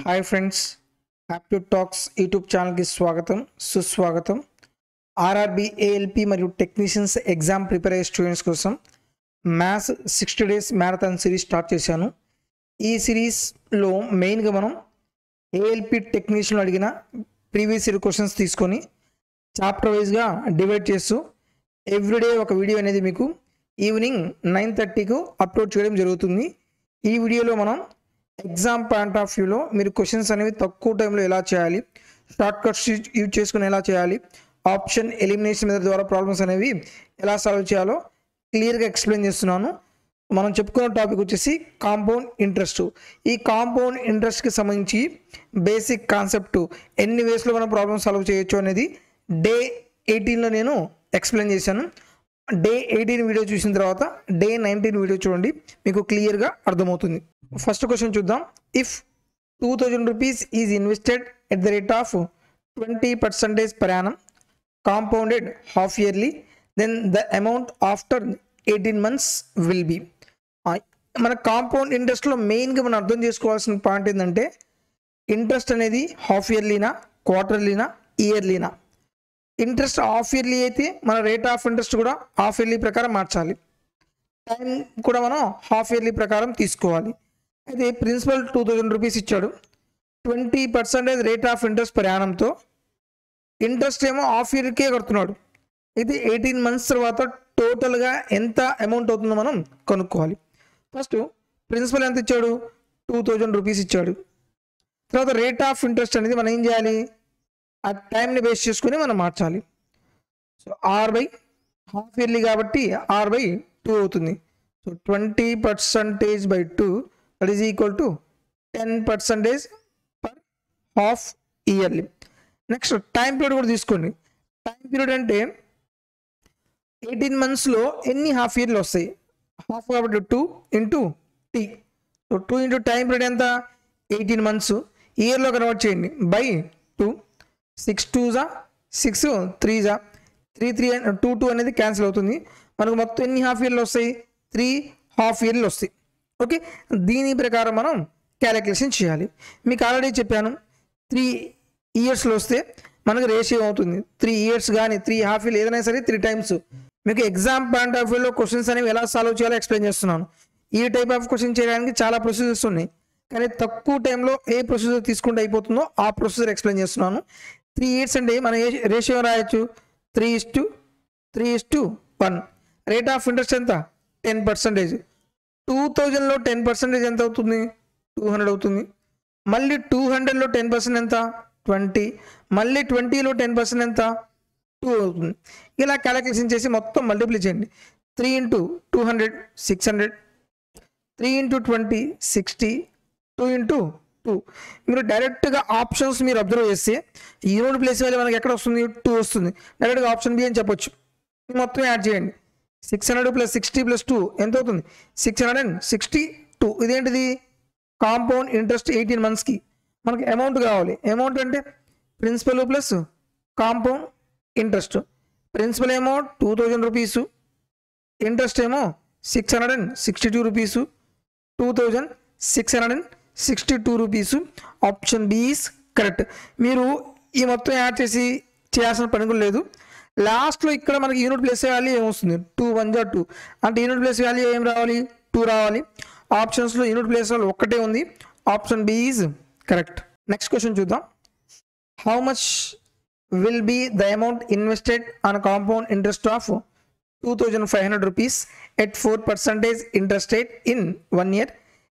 Hi friends, aptitude talks YouTube ఛానల్కి స్వాగతం సుస్వాగతం. ఆర్ఆర్బి ఏఎల్పి మరియు టెక్నీషియన్స్ ఎగ్జామ్ ప్రిపేర్ అయ్యే స్టూడెంట్స్ కోసం maths 60 days marathon series start చేశాను. ఈ సిరీస్లో మెయిన్గా మనం ఏఎల్పి టెక్నీషియన్లో అడిగిన ప్రీవియస్ ఇయర్ క్వశ్చన్స్ తీసుకొని చాప్టర్ వైజ్గా డివైడ్ చేస్తూ ఎవ్రీడే ఒక వీడియో అనేది మీకు ఈవినింగ్ 9:30కు అప్లోడ్ చేయడం జరుగుతుంది. ఈ వీడియోలో మనం ఎగ్జామ్ పాయింట్ ఆఫ్ వ్యూలో మీరు క్వశ్చన్స్ అనేవి తక్కువ టైంలో ఎలా చేయాలి, షార్ట్ కట్స్ యూజ్ చేసుకుని ఎలా చేయాలి, ఆప్షన్ ఎలిమినేషన్ మెథడ్ ద్వారా ప్రాబ్లమ్స్ అనేవి ఎలా సాల్వ్ చేయాలో క్లియర్గా ఎక్స్ప్లెయిన్ చేస్తున్నాను. మనం చెప్పుకున్న టాపిక్ వచ్చేసి కాంపౌండ్ ఇంట్రెస్ట్. ఈ కాంపౌండ్ ఇంట్రెస్ట్కి సంబంధించి బేసిక్ కాన్సెప్ట్ ఎన్ని వేస్లో మనం ప్రాబ్లమ్ సాల్వ్ చేయొచ్చు అనేది డే 18లో నేను ఎక్స్ప్లెయిన్ చేశాను. డే 18 వీడియో చూసిన తర్వాత డే 19 వీడియో చూడండి, మీకు క్లియర్గా అర్థమవుతుంది. ఫస్ట్ క్వశ్చన్ చూద్దాం. If 2000 rupees is invested at the rate of 20% per annum compounded half yearly, then the amount after 18 months will be. మన కాంపౌండ్ ఇంట్రెస్ట్లో మెయిన్గా మనం అర్థం చేసుకోవాల్సిన పాయింట్ ఏంటంటే ఇంట్రెస్ట్ అనేది హాఫ్ ఇయర్లీనా, క్వార్టర్లీనా, ఇయర్లీనా. ఇంట్రెస్ట్ హాఫ్ ఇయర్లీ అయితే మన రేట్ ఆఫ్ ఇంట్రెస్ట్ కూడా హాఫ్ ఇయర్లీ ప్రకారం మార్చాలి, టైం కూడా మనం హాఫ్ ఇయర్లీ ప్రకారం తీసుకోవాలి. అయితే ప్రిన్సిపల్ 2000 రూపీస్ ఇచ్చాడు, 20% రేట్ ఆఫ్ ఇంట్రెస్ట్ పర్ యానంతో ఇంట్రెస్ట్ ఏమో హాఫ్ ఇయర్కే కడుతున్నాడు. అయితే 18 months తర్వాత టోటల్గా ఎంత అమౌంట్ అవుతుందో మనం కనుక్కోవాలి. ఫస్ట్ ప్రిన్సిపల్ ఎంత ఇచ్చాడు, 2000 రూపీస్ ఇచ్చాడు. తర్వాత రేట్ ఆఫ్ ఇంట్రెస్ట్ అనేది మనం ఏం చేయాలి, ఆ టైంని బేస్ చేసుకుని మనం మార్చాలి. సో R/, హాఫ్ ఇయర్లీ కాబట్టి R/2 అవుతుంది. So 20% by 2 that is equal to 10% per half yearly. Next time period కూడా తీసుకోండి. టైం పీరియడ్ అంటే 18 monthsలో ఎన్ని హాఫ్ ఇయర్లు వస్తాయి, హాఫ్ కాబట్టి 2 into T. So 2 into time period ఎంత, 18 months. ఇయర్లో కన్వర్ట్ చేయండి బై 2. 6 2s 6, 3s 3 2 2 అనేది క్యాన్సిల్ అవుతుంది. మనకు మొత్తం ఎన్ని హాఫ్ ఇయర్లు వస్తాయి, 3 హాఫ్ ఇయర్లు వస్తాయి. ఓకే, దీని ప్రకారం మనం క్యాలిక్యులేషన్ చేయాలి. మీకు ఆల్రెడీ చెప్పాను, 3 yearsలో వస్తే మనకు రేషియో అవుతుంది. 3 years కానీ 3 హాఫ్ ఇయర్లు ఏదైనా సరే 3 times. మీకు ఎగ్జామ్ పాయింట్ ఆఫ్ వ్యూలో క్వశ్చన్స్ అనేవి ఎలా సాల్వ్ చేయాలో ఎక్స్ప్లెయిన్ చేస్తున్నాను. ఈ టైప్ ఆఫ్ క్వశ్చన్ చేయడానికి చాలా ప్రొసీజర్స్ ఉన్నాయి, కానీ తక్కువ టైంలో ఏ ప్రొసీజర్ తీసుకుంటే అయిపోతుందో ఆ ప్రొసీజర్ ఎక్స్ప్లెయిన్ చేస్తున్నాను. 3 years అంటే మనం రేషియో రాయొచ్చు 3:1. రేట్ ఆఫ్ ఇంట్రెస్ట్ ఎంత, 10%. 2000లో 10% ఎంత అవుతుంది, 200 అవుతుంది. మళ్ళీ 200లో 10% ఎంత, 20. మళ్ళీ 20లో 10% ఎంత, 2 అవుతుంది. ఇలా క్యాలిక్యులేషన్ చేసి మొత్తం మల్టిప్లై చేయండి. 3 into 200 600, 3 into 20 60, 2 into 2. మీరు డైరెక్ట్గా ఆప్షన్స్ మీరు అబ్జర్వ్ చేస్తే యూనిట్ ప్లేస్ వాల్యూ మనకి ఎక్కడ వస్తుంది, 2 వస్తుంది. డైరెక్ట్గా ఆప్షన్ బి అని చెప్పొచ్చు. మొత్తం యాడ్ చేయండి. 600 + 60 + 2 ఎంత అవుతుంది, 662. ఇదేంటిది, కాంపౌండ్ ఇంట్రెస్ట్ 18 monthsకి మనకి అమౌంట్ కావాలి. అమౌంట్ అంటే principal plus compound interest. Principal ఏమో 2000 రూపీసు, ఇంట్రెస్ట్ ఏమో 662 rupees, 2662 rupees. Option B is correct. మీరు ఈ మొత్తం యాడ్ చేసి చేయాల్సిన పని కూడా లేదు. లాస్ట్లో ఇక్కడ మనకి యూనిట్ ప్లేస్ వాల్యూ ఏమొస్తుంది, 2 1 2 అంటే యూనిట్ ప్లేస్ వాల్యూ ఏం రావాలి, 2 రావాలి. ఆప్షన్స్లో యూనిట్ ప్లేస్ వాల్యూ ఒక్కటే ఉంది. Option B is correct. Next question చూద్దాం. How much will be the amount invested on compound interest of 2500 rupees at 4% interest rate in 1 year.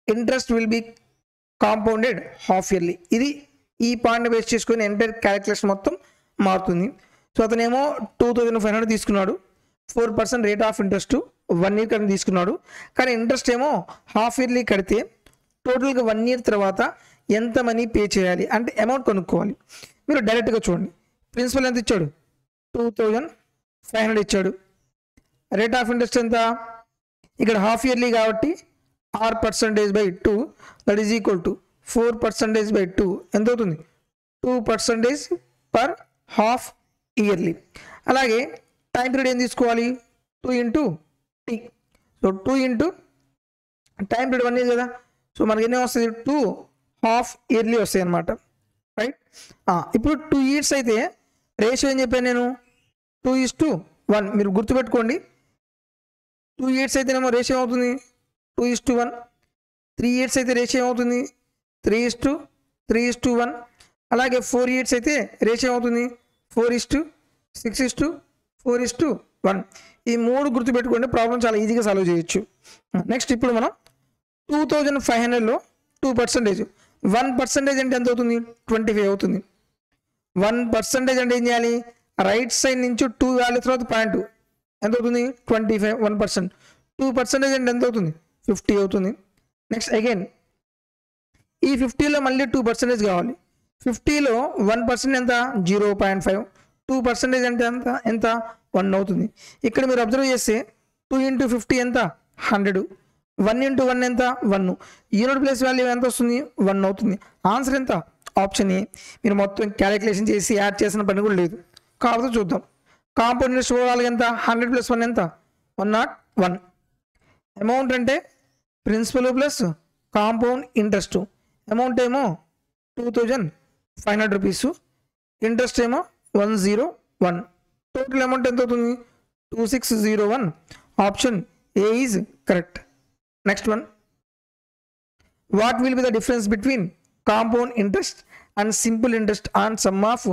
Interest will be compounded half yearly. ఇది ఈ point base చేసుకుని entire calculation మొత్తం మారుతుంది. So అతనేమో 2500 తీసుకున్నాడు, 4% rate of interest 1 year కానీ తీసుకున్నాడు. కానీ ఇంట్రెస్ట్ ఏమో హాఫ్ ఇయర్లీ కడితే టోటల్గా 1 year తర్వాత ఎంత మనీ పే చేయాలి అంటే అమౌంట్ కనుక్కోవాలి. మీరు డైరెక్ట్గా చూడండి, ప్రిన్సిపల్ ఎంత ఇచ్చాడు, 2500 ఇచ్చాడు. రేట్ ఆఫ్ ఇంట్రెస్ట్ ఎంత, ఇక్కడ హాఫ్ ఇయర్లీ కాబట్టి R%/2 that is equal to 4%/2 ఎంత అవుతుంది, 2% per half ఇయర్లీ. అలాగే టైం పీరియడ్ ఏం తీసుకోవాలి, 2 into T. So 2 into time period 1 year కదా. సో మనకి ఎన్ని వస్తుంది, 2 హాఫ్ ఇయర్లీ వస్తాయి అన్నమాట, రైట్. ఇప్పుడు 2 years అయితే రేషియో ఏం చెప్పాను నేను, 2:1. మీరు గుర్తుపెట్టుకోండి, 2 years అయితేనేమో రేషియో అవుతుంది 2:1. 3 years అయితే రేషియో అవుతుంది 3:1. అలాగే 4 years అయితే రేషియో అవుతుంది 4:6:4:1. ఈ 3 గుర్తుపెట్టుకోండి, ప్రాబ్లం చాలా ఈజీగా సాల్వ్ చేయొచ్చు. నెక్స్ట్ ఇప్పుడు మనం 2500లో 2%, 1% అంటే ఎంత అవుతుంది, 25 అవుతుంది. 1% అంటే ఏం చేయాలి, రైట్ సైడ్ నుంచి 2 వాల్యూ తర్వాత పాయింట్ ఎంత అవుతుంది 25, 1%. 2% అంటే ఎంత అవుతుంది 50 అవుతుంది. నెక్స్ట్ అగైన్ ఈ 50లో మళ్ళీ 2% కావాలి. 50లో 1% ఎంత 0.5, 2% అంటే ఎంత 1 అవుతుంది. ఇక్కడ మీరు అబ్జర్వ్ చేస్తే 2 × 50 ఎంత 100, 1 × 1 ఎంత 1. యూనిట్ ప్లేస్ వాల్యూ ఎంత వస్తుంది 1 అవుతుంది. ఆన్సర్ ఎంత, ఆప్షన్ ఏ. మీరు మొత్తం క్యాలిక్యులేషన్ చేసి యాడ్ చేసిన పని కూడా లేదు, కాబట్టి చూద్దాం. కాంపౌండ్ ఇంట్రెస్ట్ ఓవరాల్ ఎంత 100 + 1 ఎంత 101. అమౌంట్ అంటే principal plus compound interest. Amount ఏమో 2500 రూపీస్, ఇంట్రెస్ట్ ఏమో 101. టోటల్ అమౌంట్ ఎంత అవుతుంది 2601. Option A is correct. Next one, what will be the difference between compound interest and simple interest on some of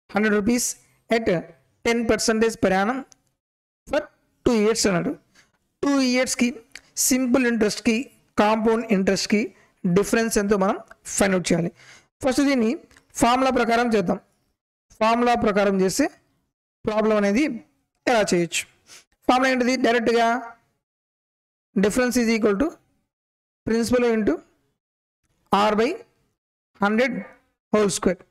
100 rupees at 10% per annum for 2 years అన్నాడు. 2 yearsకి simple ఇంట్రెస్ట్కి compound ఇంట్రెస్ట్కి difference ఎంతో మనం find out చేయాలి. First దీన్ని formula ప్రకారం చేద్దాం. Formula ప్రకారం చేస్తే problem అనేది ఎలా చేయొచ్చు. ఫార్ములా ఏంటిది, డైరెక్ట్గా difference is equal to principal into R/100 whole square.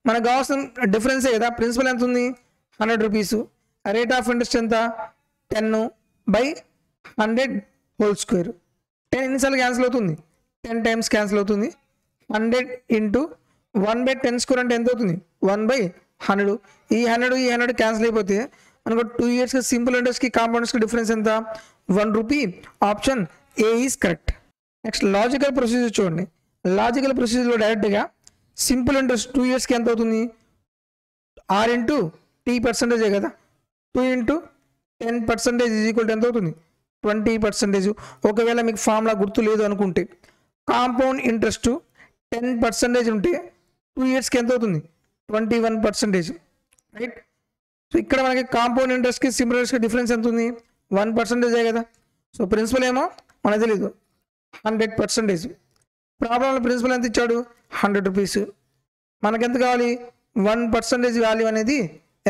మనకు కావాల్సిన డిఫరెన్సే కదా, ప్రిన్సిపల్ ఎంత ఉంది 100 రూపీస్, రేట్ ఆఫ్ ఇంట్రెస్ట్ ఎంత 10/100 హోల్ స్క్వేర్. 10 ఎన్నిసార్లు క్యాన్సిల్ అవుతుంది 10 times క్యాన్సిల్ అవుతుంది. 100 × 1/10² అంటే ఎంత అవుతుంది 1/100. ఈ 100 క్యాన్సిల్ అయిపోతే మనకు 2 yearsకి సింపుల్ ఇంట్రెస్ట్కి కాంపౌండ్స్కి డిఫరెన్స్ ఎంత 1 rupee. Option A is correct. Next logical procedure చూడండి. లాజికల్ ప్రొసీజర్లో డైరెక్ట్గా సింపుల్ ఇంట్రెస్ట్ 2 yearsకి ఎంత అవుతుంది R × T% కదా, 2 × 10% ఈజ్ ఈక్వల్ టు ఎంత అవుతుంది 20%. ఒకవేళ మీకు ఫార్ములా గుర్తు లేదు అనుకుంటే కాంపౌండ్ ఇంట్రెస్ట్ 10% ఉంటే 2 yearsకి ఎంత అవుతుంది 21%, రైట్. సో ఇక్కడ మనకి కాంపౌండ్ ఇంట్రెస్ట్కి సింపుల్ ఇంట్రెస్ట్కి డిఫరెన్స్ ఎంత ఉంది 1% కదా. సో ప్రిన్సిపల్ ఏమో మనకు తెలియదు 100%. ప్రాబ్లంలో ప్రిన్సిపల్ ఎంత ఇచ్చాడు 100 రూపీస్. మనకెంత కావాలి 1% వాల్యూ అనేది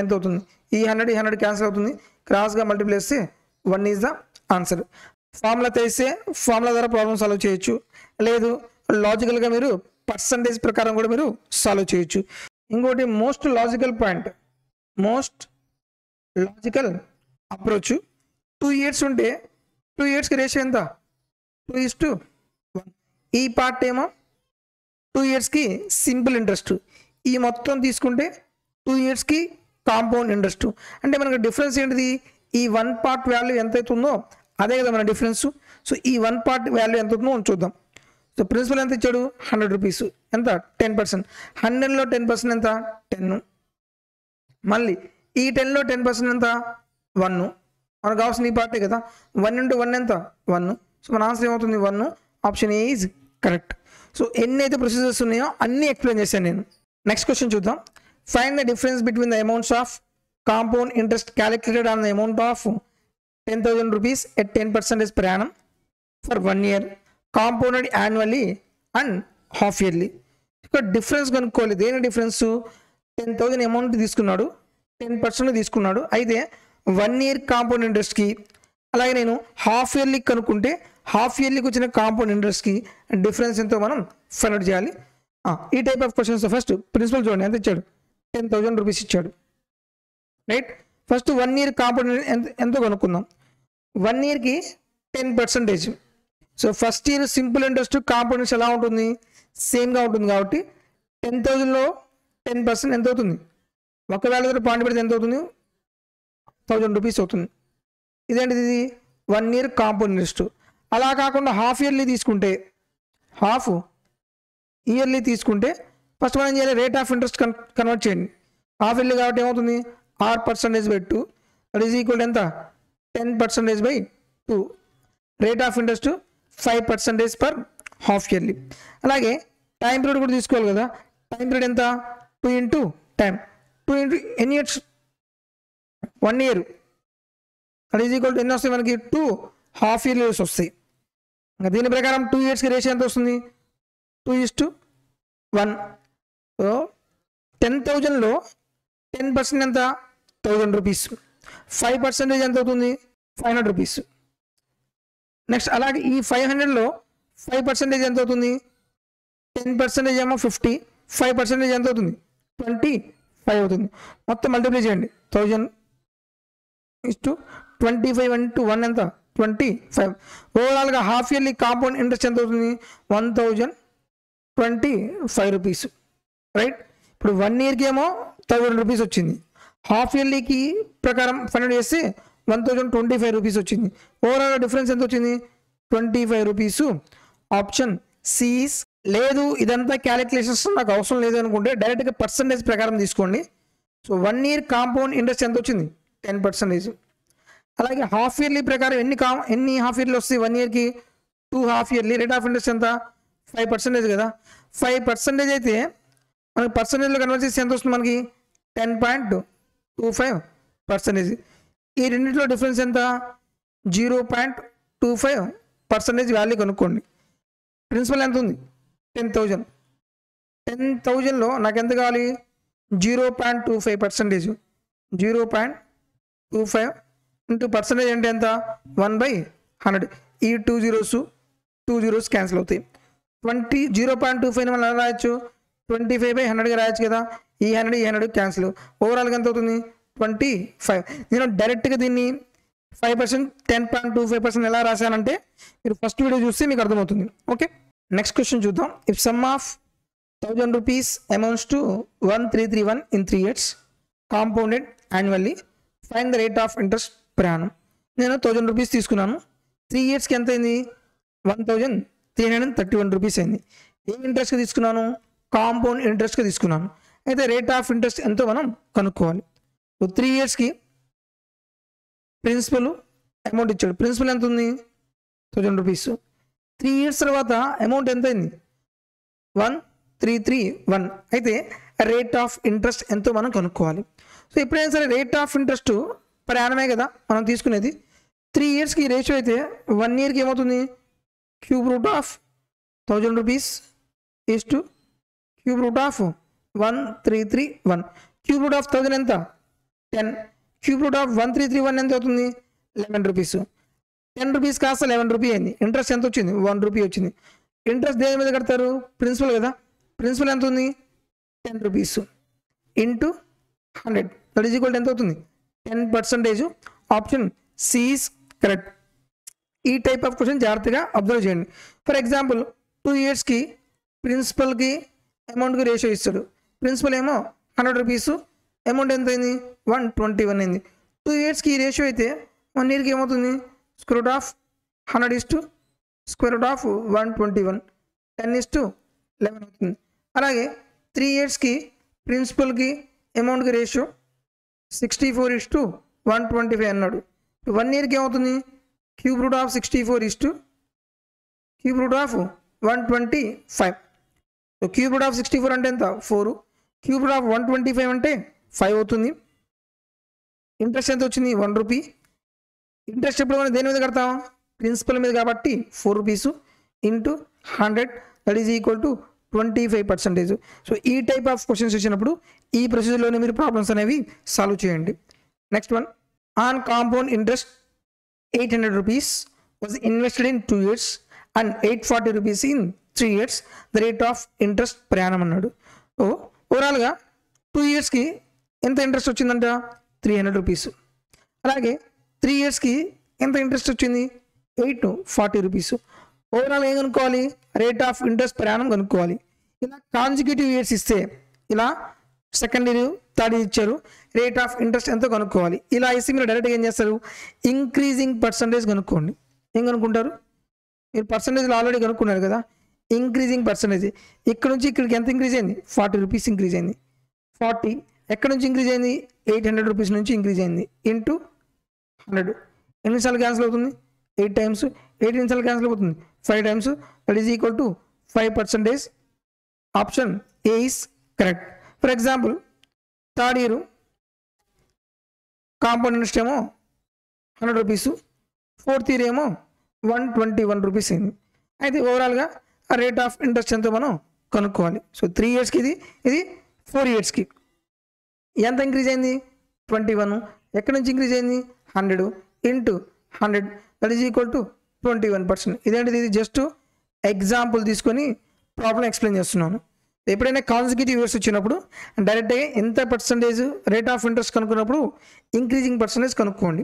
ఎంత అవుతుంది, ఈ 100 క్యాన్సిల్ అవుతుంది, క్రాస్గా మల్టిప్లై చేస్తే 1 ఈజ్ ద ఆన్సర్. ఫార్ములా తెలిస్తే ఫార్ములా ద్వారా ప్రాబ్లం సాల్వ్ చేయొచ్చు, లేదు లాజికల్గా మీరు పర్సంటేజ్ ప్రకారం కూడా మీరు సాల్వ్ చేయొచ్చు. ఇంకోటి most logical point, most logical approach, 2 years ఉంటే 2 yearsకి రేషియో ఎంత 2:1. ఈ పార్ట్ ఏమో 2 yearsకి సింపుల్ ఇంట్రెస్ట్, ఈ మొత్తం తీసుకుంటే 2 yearsకి కాంపౌండ్ ఇంట్రెస్ట్. అంటే మనకు డిఫరెన్స్ ఏంటిది, ఈ 1 part వాల్యూ ఎంత అవుతుందో అదే కదా మన డిఫరెన్స్. సో ఈ 1 part వాల్యూ ఎంత అవుతుందో చూద్దాం. సో ప్రిన్సిపల్ ఎంత ఇచ్చాడు 100 రూపీస్, ఎంత 10%. 100లో 10% ఎంత 10. మళ్ళీ ఈ 10లో 10% ఎంత 1. మనకు కావాల్సిన ఈ పార్టే కదా, 1 × 1 ఎంత 1. సో మన ఆన్సర్ ఏమవుతుంది 1. Option A is correct. So ఎన్ని అయితే ప్రొసీజర్స్ ఉన్నాయో అన్నీ ఎక్స్ప్లెయిన్ చేశాను నేను. నెక్స్ట్ క్వశ్చన్ చూద్దాం. Find the difference between the amounts of compound interest calculated on the amount of 10,000 rupees at 10% per annum for 1 year, compounded annually and half yearly. ఇక్కడ difference కనుక్కోవాలి. దేని డిఫరెన్స్, 10,000 అమౌంట్ తీసుకున్నాడు, 10% తీసుకున్నాడు. అయితే 1 year compound ఇంట్రెస్ట్కి, అలాగే నేను half ఇయర్లీకి కనుక్కుంటే half ఇయర్లీకి వచ్చిన కాంపౌండ్ ఇంట్రెస్ట్కి డిఫరెన్స్ ఎంతో మనం ఫైండ్ అవుట్ చేయాలి. ఈ type of questions first principal చూడండి ఎంత ఇచ్చాడు 10,000 రూపీస్ ఇచ్చాడు, రైట్. ఫస్ట్ 1 year కాంపౌండ్ ఎంతో కనుక్కుందాం. 1 yearకి 10%. So first year simple interest compound interest ఎలా ఉంటుంది, సేమ్గా ఉంటుంది. కాబట్టి 10,000లో 10% ఎంత అవుతుంది, ఒకవేళ పాయింట్ పెడితే ఎంత అవుతుంది 1000 రూపీస్ అవుతుంది. ఇదేంటిది, ఇది 1 year కాంపౌండ్ ఇంట్రెస్ట్. అలా కాకుండా హాఫ్ ఇయర్లీ తీసుకుంటే హాఫ్ ఇయర్లీ తీసుకుంటే ఫస్ట్ మనం ఏం చేయాలి, రేట్ ఆఫ్ ఇంట్రెస్ట్ కన్వర్ట్ చేయండి. హాఫ్ ఇయర్లీ కాబట్టి ఏమవుతుంది, R%/2 దట్ ఈజ్ ఈక్వల్ ఎంత 10%/2. Rate of interest 5% per half yearly. అలాగే టైం పీరియడ్ కూడా తీసుకోవాలి కదా, టైం పీరియడ్ ఎంత 2 ఇంటూ టైం, 2 ఇంటూ ఎన్ని years 1 year that is equal to ఎన్ని వస్తాయి మనకి 2 హాఫ్ ఇయర్లీస్ వస్తాయి. ఇంకా దీని ప్రకారం 2 ఇయర్స్కి రేషియో ఎంత వస్తుంది 2:1. సో 10,000లో 10% ఎంత 1,000 రూపీస్, 5% ఎంత అవుతుంది 500 రూపీస్. నెక్స్ట్ అలాగే ఈ 500లో 5% ఎంత అవుతుంది 10% ఏమో 50, 5% ఎంత అవుతుంది 25 అవుతుంది. మొత్తం మల్టిప్లై చేయండి, 1,000:25 into 1 ఎంత 25. ఓవరాల్గా హాఫ్ ఇయర్లీ కాంపౌండ్ ఇంట్రెస్ట్ ఎంత అవుతుంది 1,025 రూపీస్, రైట్. ఇప్పుడు 1 ఇయర్కి ఏమో 1,000 రూపీస్ వచ్చింది, హాఫ్ ఇయర్లీకి ప్రకారం 500 చేస్తే 1,025 రూపీస్ వచ్చింది. ఓవరాల్ డిఫరెన్స్ ఎంత వచ్చింది 25 రూపీస్. ఆప్షన్ సిఈస్. లేదు ఇదంతా క్యాలిక్యులేషన్స్ నాకు అవసరం లేదు అనుకుంటే డైరెక్ట్గా పర్సంటేజ్ ప్రకారం తీసుకోండి. సో 1 ఇయర్ కాంపౌండ్ ఇంట్రెస్ట్ ఎంత వచ్చింది 10%. అలాగే హాఫ్ ఇయర్లీ ప్రకారం ఎన్ని హాఫ్ ఇయర్లీ వస్తాయి 1 ఇయర్కి 2 half yearly. Rate of interest ఎంత 5% కదా, 5% అయితే మనకి పర్సంటేజ్లో కన్వర్ట్ చేసి ఎంత వస్తుంది మనకి 10.25%. ఈ రెండింటిలో డిఫరెన్స్ ఎంత 0.25% వాల్యూ కనుక్కోండి. ప్రిన్సిపల్ ఎంత ఉంది 10,000. 10,000లో నాకు ఎంత కావాలి 0.25%. 0.25 ఇంటూ పర్సంటేజ్ అంటే ఎంత 1/100. ఈ 2 zeros క్యాన్సిల్ అవుతాయి. 0.25 మనం ఎలా రాయొచ్చు 25/100గా రాయొచ్చు కదా. ఈ 100 క్యాన్సిల్. ఓవరాల్గా ఎంత అవుతుంది 25. నేను డైరెక్ట్గా దీన్ని 5% 10.25% ఎలా రాశానంటే మీరు ఫస్ట్ వీడియో చూస్తే మీకు అర్థమవుతుంది. ఓకే, నెక్స్ట్ క్వశ్చన్ చూద్దాం. If some of 1,000 rupees amounts to 1,331 in 3 years compounded annually, find the rate of interest per annum. నేను 1,000 రూపీస్ తీసుకున్నాను, 3 ఇయర్స్కి ఎంత అయింది 1,331 రూపీస్ అయింది. ఏ ఇంట్రెస్ట్గా తీసుకున్నాను కాంపౌండ్ ఇంట్రెస్ట్గా తీసుకున్నాను. అయితే రేట్ ఆఫ్ ఇంట్రెస్ట్ ఎంతో మనం కనుక్కోవాలి. 3 ఇయర్స్కి ప్రిన్సిపల్ అమౌంట్ ఇచ్చాడు, ప్రిన్సిపల్ ఎంత ఉంది 1,000 రూపీస్. 3 ఇయర్స్ తర్వాత అమౌంట్ ఎంత అయింది 1,331. అయితే రేట్ ఆఫ్ ఇంట్రెస్ట్ ఎంతో మనం కనుక్కోవాలి. సో ఎప్పుడైనా సరే రేట్ ఆఫ్ ఇంట్రెస్ట్ పర్ యానమే కదా మనం తీసుకునేది. 3 ఇయర్స్కి రేషియో అయితే 1 ఇయర్కి ఏమవుతుంది cube root of 1,000 rupees is to cube root of 1,331. Cube root of 1,000 ఎంత 10. క్యూబ్ రూట్ ఆఫ్ 1,331 ఎంత అవుతుంది 11 రూపీస్. 10 రూపీస్ కాస్త 11 రూపీ అయింది. ఇంట్రెస్ట్ ఎంత వచ్చింది 1 రూపీ వచ్చింది. ఇంట్రెస్ట్ దేని మీద కడతారు ప్రిన్సిపల్ కదా. ప్రిన్సిపల్ ఎంత ఉంది 10 rupees into 100 that is equal ఎంత అవుతుంది 10%. Option C is correct. ఈ టైప్ ఆఫ్ క్వశ్చన్ జాగ్రత్తగా అబ్జర్వ్ చేయండి. ఫర్ ఎగ్జాంపుల్ 2 ఇయర్స్కి ప్రిన్సిపల్కి అమౌంట్కి రేషియో ఇస్తాడు. ప్రిన్సిపల్ ఏమో 100 రూపీస్, అమౌంట్ ఎంత అయింది 121 అయింది. 2 ఇయర్స్కి ఈ రేషియో అయితే 1 ఇయర్కి ఏమవుతుంది square root of 100 is to square root of 121, 10:11 అవుతుంది. అలాగే 3 ఇయర్స్కి ప్రిన్సిపల్కి అమౌంట్కి రేషియో 64:125 అన్నాడు. 1 ఇయర్కి ఏమవుతుంది cube root of 64 is to cube root of 125. So cube root of 64 అంటే ఎంత 4, క్యూబ్ రూట్ ఆఫ్ 125 అంటే 5 అవుతుంది. ఇంట్రెస్ట్ ఎంత వచ్చింది 1 రూపీ. ఇంట్రెస్ట్ ఎప్పుడు మనం దేని మీద కడతాం ప్రిన్సిపల్ మీద కాబట్టి 4 rupees into 100 that is equal to 25%. So ఈ టైప్ ఆఫ్ క్వశ్చన్స్ వచ్చినప్పుడు ఈ ప్రొసీజర్లోనే మీరు ప్రాబ్లమ్స్ అనేవి సాల్వ్ చేయండి. Next one, on compound interest 800 rupees was invested in 2 years and 840 rupees in 3 years. The rate of interest ప్రయాణం అన్నాడు. సో ఓవరాల్గా 2 ఇయర్స్కి ఎంత ఇంట్రెస్ట్ వచ్చిందంట 300 రూపీస్. అలాగే 3 ఇయర్స్కి ఎంత ఇంట్రెస్ట్ వచ్చింది 840 రూపీస్. ఓవరాల్ ఏం కనుక్కోవాలి రేట్ ఆఫ్ ఇంట్రెస్ట్ ప్రయాణం కనుక్కోవాలి. ఇలా కాన్సిక్యూటివ్ ఇయర్స్ ఇస్తే ఇలా సెకండ్ ఇయర్ థర్డ్ ఇయర్ ఇచ్చారు, రేట్ ఆఫ్ ఇంట్రెస్ట్ ఎంతో కనుక్కోవాలి. ఇలా ఇస్తే మీరు డైరెక్ట్గా ఏం చేస్తారు ఇంక్రీజింగ్ పర్సంటేజ్ కనుక్కోండి. ఏం కనుక్కుంటారు మీరు పర్సంటేజ్లో ఆల్రెడీ కనుక్కున్నారు కదా. Increasing percentage. ఇక్కడ నుంచి ఇక్కడికి ఎంత ఇంక్రీజ్ అయింది? 40 రూపీస్ ఇంక్రీజ్ అయింది. 40 ఎక్కడ నుంచి ఇంక్రీజ్ అయింది? 800 రూపీస్ నుంచి ఇంక్రీజ్ అయింది ఇంటూ 100. ఎన్నిసార్లు క్యాన్సిల్ అవుతుంది? 8 టైమ్స్. 8 ఎన్నిసార్లు క్యాన్సిల్ అవుతుంది? 5 times. That is equal to 5%. Option A is correct. For example third year compound interest ఏమో 100 రూపీస్, ఫోర్త్ ఇయర్ ఏమో 121 రూపీస్ అయింది. అయితే ఓవరాల్గా ఆ రేట్ ఆఫ్ ఇంట్రెస్ట్ ఎంతో మనం కనుక్కోవాలి. సో 3 ఇయర్స్కి ఇది 4 ఇయర్స్కి ఎంత ఇంక్రీజ్ అయింది? 21. ఎక్కడి నుంచి ఇంక్రీజ్ అయింది? 100 into 100 that is equal to 21%. ఇదేంటిది? ఇది జస్ట్ ఎగ్జాంపుల్ తీసుకొని ప్రాబ్లం ఎక్స్ప్లెయిన్ చేస్తున్నాను. ఎప్పుడైనా కాన్సిక్యూటివ్ ఇయర్స్ వచ్చినప్పుడు డైరెక్ట్గా ఎంత పర్సంటేజ్ రేట్ ఆఫ్ ఇంట్రెస్ట్ కనుక్కున్నప్పుడు ఇంక్రీజింగ్ పర్సంటేజ్ కనుక్కోండి.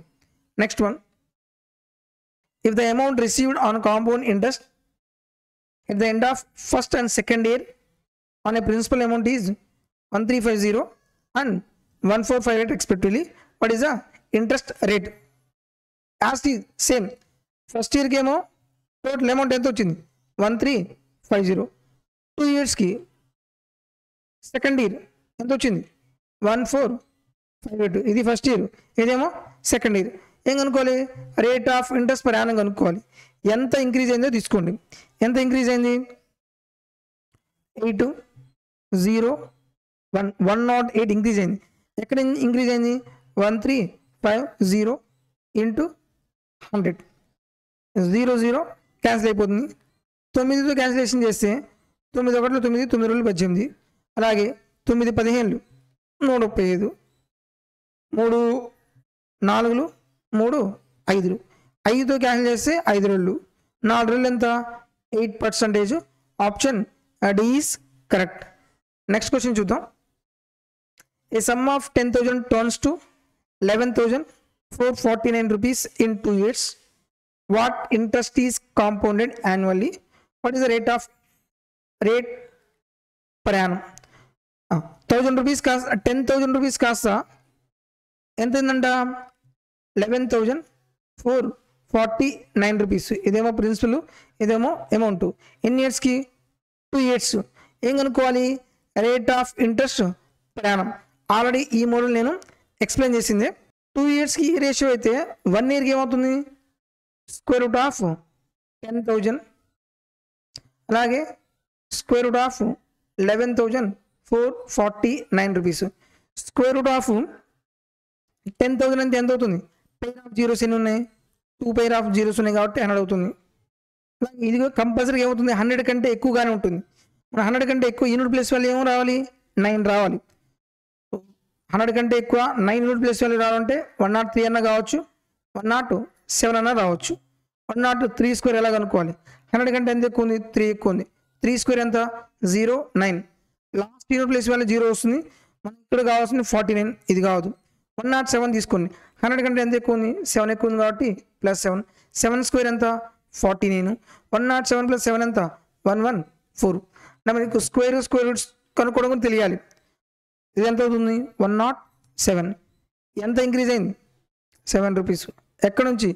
Next one, if the amount received on compound interest at the end of first and second year on a principal amount is 1350 and 1458 respectively, what is the interest rate? As the same first year ki emo total amount ento ochindi 1350. 2 years ki second year ento ochindi 1458. ఇది first year, ఇదేమో second year. ఏం కనుక్కోవాలి? Rate of interest per annum కనుక్కోవాలి. ఎంత increase అయిందో తీసుకోండి. ఎంత increase అయింది? 108 ఇంక్రీజ్ అయింది. ఎక్కడ ఇంక్రీజ్ అయింది? 1350 ఇంటూ 100. 0 క్యాన్సిల్ అయిపోతుంది. 9తో క్యాన్సిలేషన్ చేస్తే 9 1 9, 9 2 18, అలాగే 9 15 135, 3 4 3 5, 5తో క్యాన్సిల్ చేస్తే 5 2, 4 2 ఎంత? 8%. Option D is correct. Next question చూద్దాం. A sum of 10,000 turns to 11,449 rupees in 2 years. What interest is compounded annually? What is the rate per annum? 1000 rupees కాస్త 10,000 rupees కాస్త ఎంత అయిందంట? 11,449 రూపీస్. ఇదేమో ప్రిన్సిపల్, ఇదేమో అమౌంట్. ఎన్ని ఇయర్స్కి? 2 years. ఏం కనుక్కోవాలి? Rate of interest per annum. Already ఈ మోడల్ నేను ఎక్స్ప్లెయిన్ చేసింది. 2 yearsకి ఈ రేషియో అయితే 1 yearకి ఏమవుతుంది? స్క్వేర్ రూట్ ఆఫ్ 10,000, అలాగే square root of 11,449 rupees. Square root of 10,000 అంటే ఎంత అవుతుంది? పెయిర్ ఆఫ్ జీరోస్ ఎన్ని ఉన్నాయి? 2 పెయిర్ ఆఫ్ జీరోస్ ఉన్నాయి కాబట్టి 100 అవుతుంది. ఇది కంపల్సరీగా ఏమవుతుంది? 100 కంటే ఎక్కువగానే ఉంటుంది. మన 100 కంటే ఎక్కువ యూనిట్ ప్లేస్ వాల్యూ ఏమో రావాలి? 9 రావాలి. 100 కంటే ఎక్కువ 9 యూనిట్ ప్లేస్ వాల్యూ రావాలంటే 103 అన్న కావచ్చు, 107 అన్న రావచ్చు. 103 స్క్వేర్ ఎలా కనుక్కోవాలి? 100 కంటే ఎంత ఎక్కువ ఉంది? 3 ఎక్కువ ఉంది. 3 స్క్వేర్ ఎంత? 09. లాస్ట్ యూనిట్ ప్లేస్ వాల్యూ 0 వస్తుంది. మనకి ఇక్కడ కావాల్సింది 49, ఇది కావద్దు. 107 తీసుకోండి. 100 కంటే ఎంత ఎక్కువ ఉంది? 7 ఎక్కువ ఉంది కాబట్టి +7. 7 స్క్వేర్ ఎంత? 49. 107 + 7 ఎంత? 114. మనకు స్క్వేర్ రూట్స్ కనుక్కోవడం కూడా తెలియాలి. ఇది ఎంత అవుతుంది? 107. ఎంత ఇంక్రీజ్ అయింది? 7 రూపీస్. ఎక్కడ నుంచి?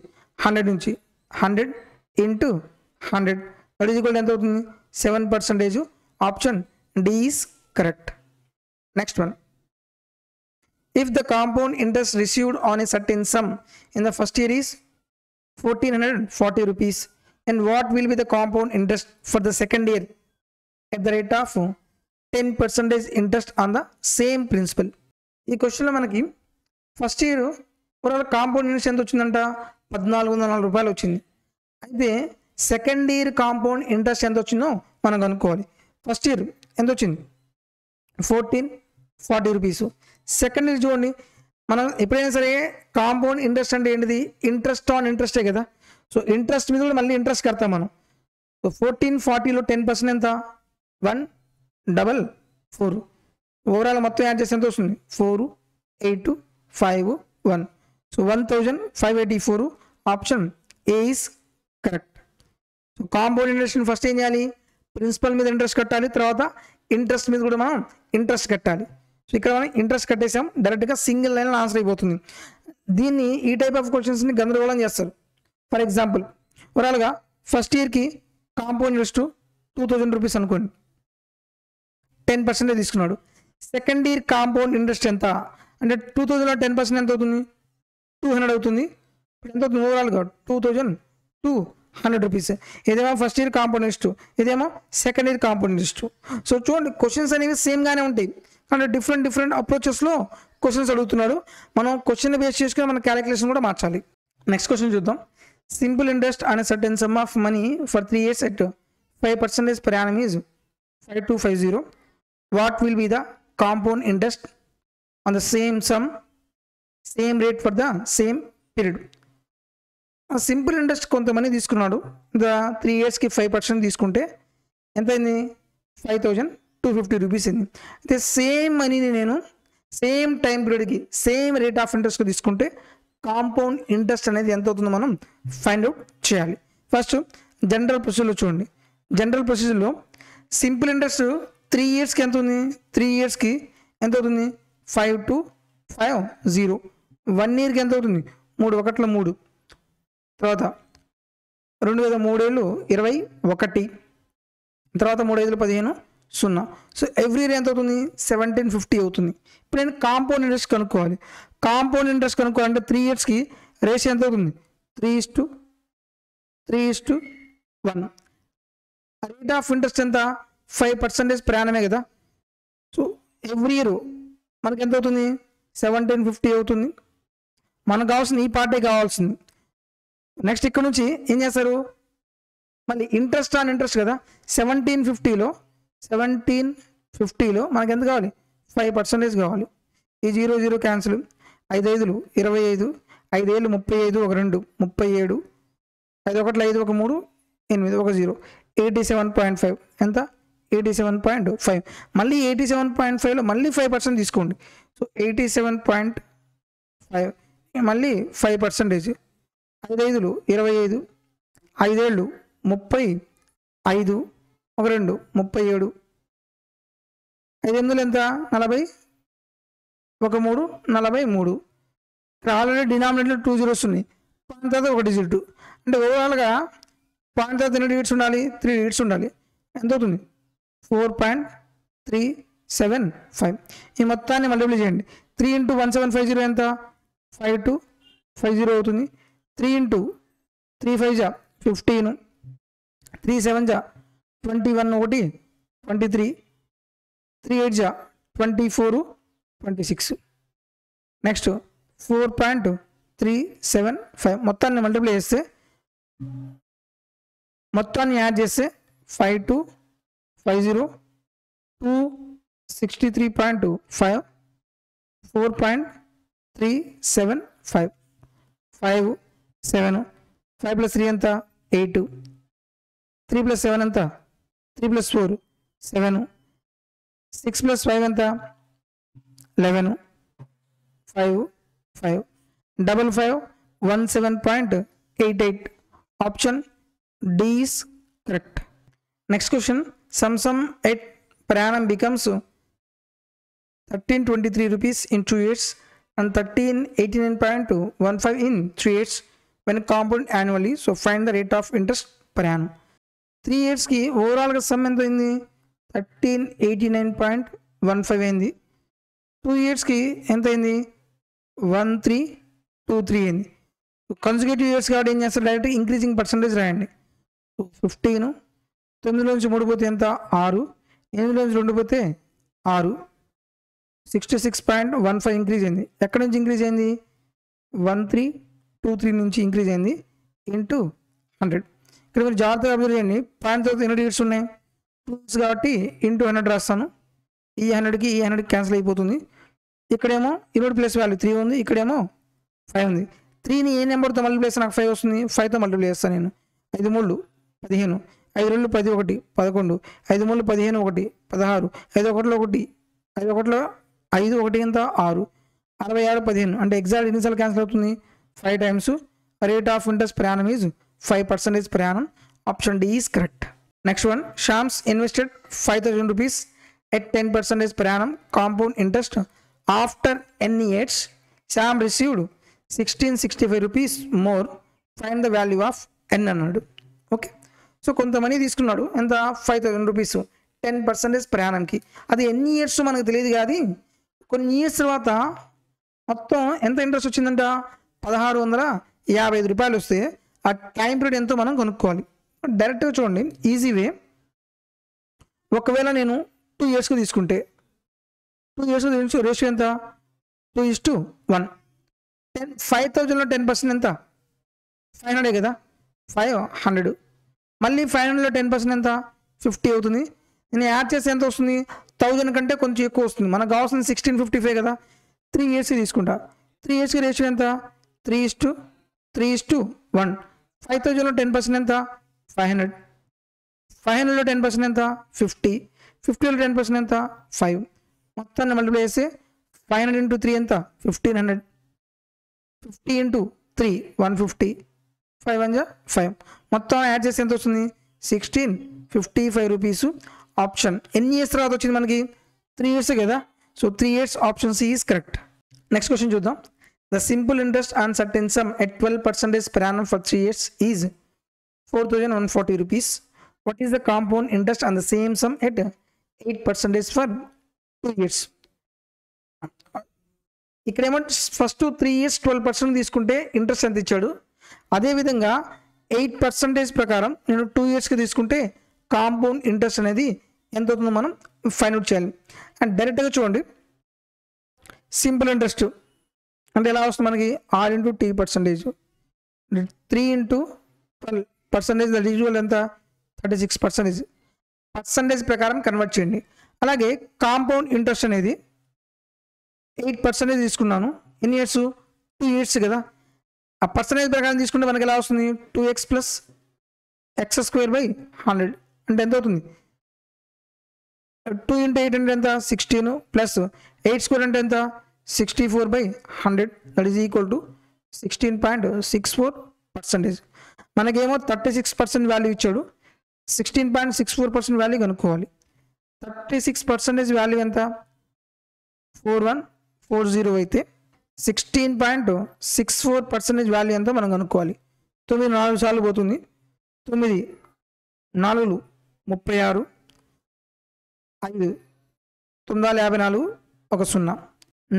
100 నుంచి. 100 ఇంటూ 100 దట్ ఈజ్ ఈక్వల్ ఎంత అవుతుంది? 7%. Option D is correct. Next one, if the compound interest received on a certain sum in the first year is 1440 rupees, and what will be the compound interest for the second year at the rate of 10% interest on the same principal? ఈ క్వశ్చన్లో మనకి first year compound interest ఎంత వచ్చిందంట? 1404 రూపాయలు వచ్చింది. అయితే second year compound interest ఎంత వచ్చిందో మనం కనుక్కోవాలి. ఫస్ట్ ఇయర్ ఎంత వచ్చింది? 1440 రూపీస్. సెకండ్ ఇయర్ చూడండి, మనం ఎప్పుడైనా సరే కాంపౌండ్ ఇంట్రెస్ట్ అంటే ఏంటిది? ఇంట్రెస్ట్ ఆన్ ఇంట్రెస్టే కదా. సో ఇంట్రెస్ట్ మీద కూడా మళ్ళీ ఇంట్రెస్ట్ కడతాం మనం. సో 1440లో 10% ఎంత? 144. ఓవరాల్ మొత్తం యాడ్ చేస్తే ఎంత వస్తుంది? 4851. So 1584. Option A is correct. So compound interest first ఏం చేయాలి? ప్రిన్సిపల్ మీద ఇంట్రెస్ట్ కట్టాలి, తర్వాత ఇంట్రెస్ట్ మీద కూడా మనం ఇంట్రెస్ట్ కట్టాలి. సో ఇక్కడ మనం ఇంట్రెస్ట్ కట్టేసాం, డైరెక్ట్గా సింగిల్ లైన్లో ఆన్సర్ అయిపోతుంది. దీన్ని ఈ టైప్ ఆఫ్ క్వశ్చన్స్ని గందరగోళం చేస్తారు. ఫర్ ఎగ్జాంపుల్ ఓవరాల్గా ఫస్ట్ ఇయర్కి కాంపౌండ్ ఇంట్రెస్ట్ 2000 రూపీస్ అనుకోండి, 10% తీసుకున్నాడు. సెకండ్ ఇయర్ కాంపౌండ్ ఇంట్రెస్ట్ ఎంత అంటే 2000లో 10% ఎంత అవుతుంది, 200 అవుతుంది. ఇప్పుడు ఎంత అవుతుంది ఓవరాల్గా 2200 రూపీస్. ఇదేమో ఫస్ట్ ఇయర్ కాంపౌండ్ ఇంట్రెస్ట్, ఇదేమో second year compound interest. So చూడండి క్వశ్చన్స్ అనేవి సేమ్గానే ఉంటాయి, అంటే డిఫరెంట్ అప్రోచెస్లో క్వశ్చన్స్ అడుగుతున్నాడు. మనం క్వశ్చన్ బేస్ చేసుకుని మన క్యాలిక్యులేషన్ కూడా మార్చాలి. నెక్స్ట్ క్వశ్చన్ చూద్దాం. Simple interest on a certain some of money for 3 years at 5% per annum is 5250. What will be the compound interest on the same sum, same rate for the same period? Simple interest కొంతమంది తీసుకున్నాడు, 3 yearsకి 5% తీసుకుంటే ఎంత అయింది, 5250 rupees అయింది. అయితే same మనీని నేను same time పీరియడ్కి సేమ్ రేట్ ఆఫ్ ఇంట్రెస్ట్కి తీసుకుంటే కాంపౌండ్ ఇంట్రెస్ట్ అనేది ఎంత అవుతుందో మనం ఫైండ్ అవుట్ చేయాలి. ఫస్ట్ జనరల్ ప్రొసీజర్లో చూడండి. జనరల్ ప్రొసీజర్లో సింపుల్ ఇంట్రెస్ట్ 3 yearsకి ఎంత ఉంది, 3 yearsకి ఎంత అవుతుంది 5250. 1 yearకి ఎంత అవుతుంది 3 1 3, తర్వాత 2 3 ఏళ్ళు 21, తర్వాత 3 5 15 0. సో ఎవ్రీ ఇయర్ ఎంత అవుతుంది 1750 అవుతుంది. ఇప్పుడు నేను కాంపౌండ్ ఇంట్రెస్ట్ కనుక్కోవాలి. కాంపౌండ్ ఇంట్రెస్ట్ కనుక్కోవాలంటే 3 yearsకి రేషియో ఎంత అవుతుంది 3:1. రేట్ ఆఫ్ ఇంట్రెస్ట్ ఎంత 5% per annum కదా. సో ఎవ్రీ ఇయర్ మనకి ఎంత అవుతుంది 1750 అవుతుంది. మనకు కావాల్సింది ఈ పార్టీ కావాల్సింది. నెక్స్ట్ ఇక్కడ నుంచి ఏం చేస్తారు, మళ్ళీ ఇంట్రెస్ట్ ఆన్ ఇంట్రెస్ట్ కదా. 1750లో మనకి ఎంత కావాలి 5% కావాలి. ఈ 0 0 క్యాన్సిల్, 5 5 25, 5 ఏళ్ళు 35, 1 2 37, 5 1 5 1 3 8 1 0, 87.5 ఎంత 87.5. మళ్ళీ 87.5లో మళ్ళీ 5% తీసుకోండి. సో 87.5 మళ్ళీ 5%, 5 5 25, 5 ఏళ్ళు 35, 1 2 37, 5 8 ఎంత 40, 1 3 43. ఇక్కడ ఆల్రెడీ డినామినేట్లో 2 zeros ఉన్నాయి, పాయింట్ తర్వాత 1 digit. అంటే ఓవరాల్గా పాయింట్ తర్వాత ఎన్ని డిజిట్స్ ఉండాలి 3 digits ఉండాలి. ఎంత అవుతుంది 4.375. ఈ మొత్తాన్ని మల్టిప్లై చేయండి. 3 × 1750 ఎంత 5250 అవుతుంది. 3 × 3 5 15, 3 7 21 1 23, 3 8 24 26. నెక్స్ట్ 4.375. మొత్తాన్ని మల్టిప్లై చేస్తే మొత్తాన్ని యాడ్ చేస్తే 5250 263.5 4.375 5 7 5 + 3 ఎంత 8, 3 + 7 ఎంత 3 + 4 7, 6 + 5 ఎంత 11 5 5 55 17.88. Option D is correct. Next question. Sum at per annum becomes 1323 rupees in 2 years and 1389.15 in 3 years when compound annually. So find the rate of interest per annum. 3 years ki overall ga sum ఎంత అయింది 1389.15 అయింది. 2 years ki ఎంత అయింది 1323 అయింది. Consecutive years కాబట్టి ఏం చేస్తారు direct increasing percentage రాయండి. 15, 9 నుంచి 3 పోతే ఎంత 6, 8 నుంచి 2 పోతే 6, 66.15 ఇంక్రీజ్ అయింది. ఎక్కడి నుంచి ఇంక్రీజ్ అయింది 1323 నుంచి ఇంక్రీజ్ అయింది ఇంటూ 100. ఇక్కడ మీరు జాగ్రత్తగా అబ్జర్వ్ చేయండి. పాయింట్ తర్వాత ఎన్ని డిజిట్స్ ఉన్నాయి 2 కాబట్టి ఇంటూ 100 రాస్తాను. ఈ 100కి ఈ 100కి క్యాన్సిల్ అయిపోతుంది. ఇక్కడేమో ఇన్వర్డ్ ప్లస్ వాల్యూ 3 ఉంది, ఇక్కడేమో 5 ఉంది. 3ని ఏ నెంబర్తో మల్టిప్లై చేస్తే నాకు 5 వస్తుంది, 5తో మల్టిప్లై చేస్తాను నేను. 5 3 15, 5 2 10 1 11, 5 3 15 1 16, 5 1 1 5 1 5 1 ఎంత 6, 66 15. అంటే ఎగ్జాక్ట్ ఎన్నిసార్లు క్యాన్సిల్ అవుతుంది 5 times. Rate of interest per annum is 5% per annum. Option D is correct. Next one. Shams invested 5000 rupees at 10% per annum compound interest. After n years, Sam received 1665 rupees more. Find the value of n అన్నాడు. Okay, so కొంత money తీసుకున్నాడు, ఎంత 5,000 rupees, 10% per annumకి. అది ఎన్ని years మనకు తెలియదు, కానీ కొన్ని ఇయర్స్ తర్వాత మొత్తం ఎంత ఇంట్రెస్ట్ వచ్చిందంట, 1,655 రూపాయలు వస్తే ఆ టైం పీరియడ్ ఎంతో మనం కొనుక్కోవాలి. డైరెక్ట్గా చూడండి, ఈజీ వే. ఒకవేళ నేను 2 ఇయర్స్కి తీసుకుంటే 2 ఇయర్స్కి రేషియో ఎంత, 2:1. 5,000లో 10% ఎంత, 500 కదా, 500. మళ్ళీ 500లో 10% ఎంత, 50 అవుతుంది. నేను యాడ్ చేస్తే ఎంత వస్తుంది, 1000 కంటే కొంచెం ఎక్కువ వస్తుంది. మనకు కావాల్సింది 1655 కదా. 3 ఇయర్స్కి తీసుకుంటా, 3 ఇయర్స్కి రేషియో ఎంత, 3:1. 5,000లో 10% ఎంత, 500. 500లో 10% ఎంత, 50. 50లో 10% ఎంత, 5. మొత్తాన్ని మల్టిప్లై చేస్తే 500 × 3 ఎంత, 1500. 50 × 3 150. 5 1 5. మొత్తం యాడ్ చేస్తే ఎంత వస్తుంది, 1655 రూపీస్. ఆప్షన్ ఎన్ని ఇయర్స్ తర్వాత వచ్చింది మనకి, 3 ఇయర్స్ కదా. So 3 years, option C is correct. Next question చూద్దాం. The simple interest on certain sum at 12% per annum for 3 years ఈజ్ 4,140 rupees. What is the compound interest on the same sum at 8% for 2 years? ఇక్కడేమో first 3 years 12% తీసుకుంటే interest ఎంత ఇచ్చాడు, అదేవిధంగా 8% ప్రకారం నేను 2 ఇయర్స్కి తీసుకుంటే కాంపౌండ్ ఇంట్రెస్ట్ అనేది ఎంత అవుతుందో మనం ఫైండ్ అవుట్ చేయాలి. అండ్ డైరెక్ట్గా చూడండి, సింపుల్ ఇంట్రెస్ట్ అంటే ఎలా వస్తుంది మనకి, R × T%, 3 × 12%, దట్ ఈక్వల్ ఎంత, 36%. పర్సంటేజ్ ప్రకారం కన్వర్ట్ చేయండి. అలాగే కాంపౌండ్ ఇంట్రెస్ట్ అనేది 8% తీసుకున్నాను, ఎన్ని ఇయర్స్, 2 ఇయర్స్ కదా. ఆ పర్సంటేజ్ ప్రకారం తీసుకుంటే మనకి ఎలా వస్తుంది, 2x + x² / 100 అంటే ఎంత అవుతుంది, 2 × 8 అంటే ఎంత, 16 ప్లస్ 8² అంటే ఎంత, 64/100, దట్ ఈజ్ ఈక్వల్ టు 16.64%. మనకేమో 36% వాల్యూ ఇచ్చాడు, 16.64% వాల్యూ కనుక్కోవాలి. 36% వాల్యూ ఎంత, 4140 అయితే 16.64% వాల్యూ ఎంత మనం కనుక్కోవాలి. 9 4 సార్లు పోతుంది, 9 4 36, 5 9 54, 1 0.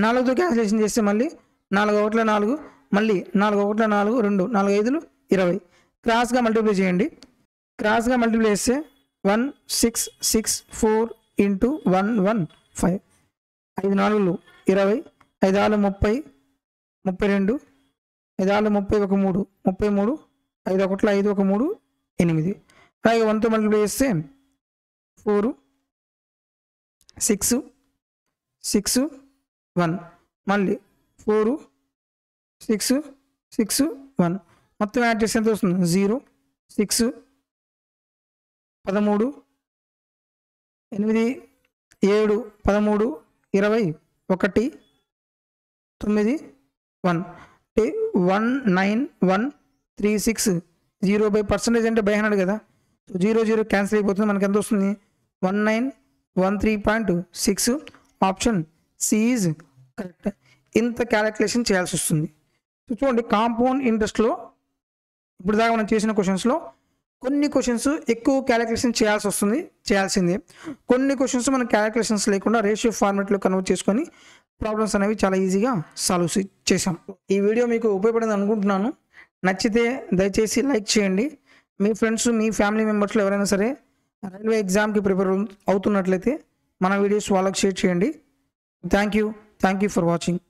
4తో క్యాన్సిలేషన్ చేస్తే మళ్ళీ 4 1 4, మళ్ళీ 4 1 4, 2 4 5 20. క్రాస్గా మల్టిప్లై చేయండి. క్రాస్గా మల్టిప్లై చేస్తే 1664 × 115. 5 4 20, 5 6 30, 32, 5 6 30, 1 3 33, 5 1 5 1 3 8. అలాగే 1తో మల్టిప్లై చేస్తే 4 6 6 1, మళ్ళీ 4 6 6 1. మొత్తం యాడ్ చేస్తే ఎంత వస్తుంది, 0 6 13 8 7 13 20 1 9 1 అంటే 19136. 0/% అంటే 100 కదా. 0 0 క్యాన్సిల్ అయిపోతుంది, మనకి ఎంత వస్తుంది, 1913.6. Option C is correct. ఇంత క్యాలిక్యులేషన్ చేయాల్సి వస్తుంది. సో చూడండి, కాంపౌండ్ ఇంట్రెస్ట్లో ఇప్పుడు దాకా మనం చేసిన క్వశ్చన్స్లో కొన్ని క్వశ్చన్స్ ఎక్కువ క్యాలిక్యులేషన్ చేయాల్సిందే. కొన్ని క్వశ్చన్స్ మనం క్యాలిక్యులేషన్స్ లేకుండా రేషియో ఫార్మాట్లో కన్వర్ట్ చేసుకొని ప్రాబ్లమ్స్ అనేవి చాలా ఈజీగా సాల్వ్ చేసాం. ఈ వీడియో మీకు ఉపయోగపడింది అనుకుంటున్నాను. నచ్చితే దయచేసి లైక్ చేయండి. మీ ఫ్రెండ్స్, మీ ఫ్యామిలీ మెంబర్స్లో ఎవరైనా సరే రైల్వే ఎగ్జామ్కి ప్రిపేర్ అవుతున్నట్లయితే మన వీడియోస్ వాళ్ళకి షేర్ చేయండి. Thank you for watching.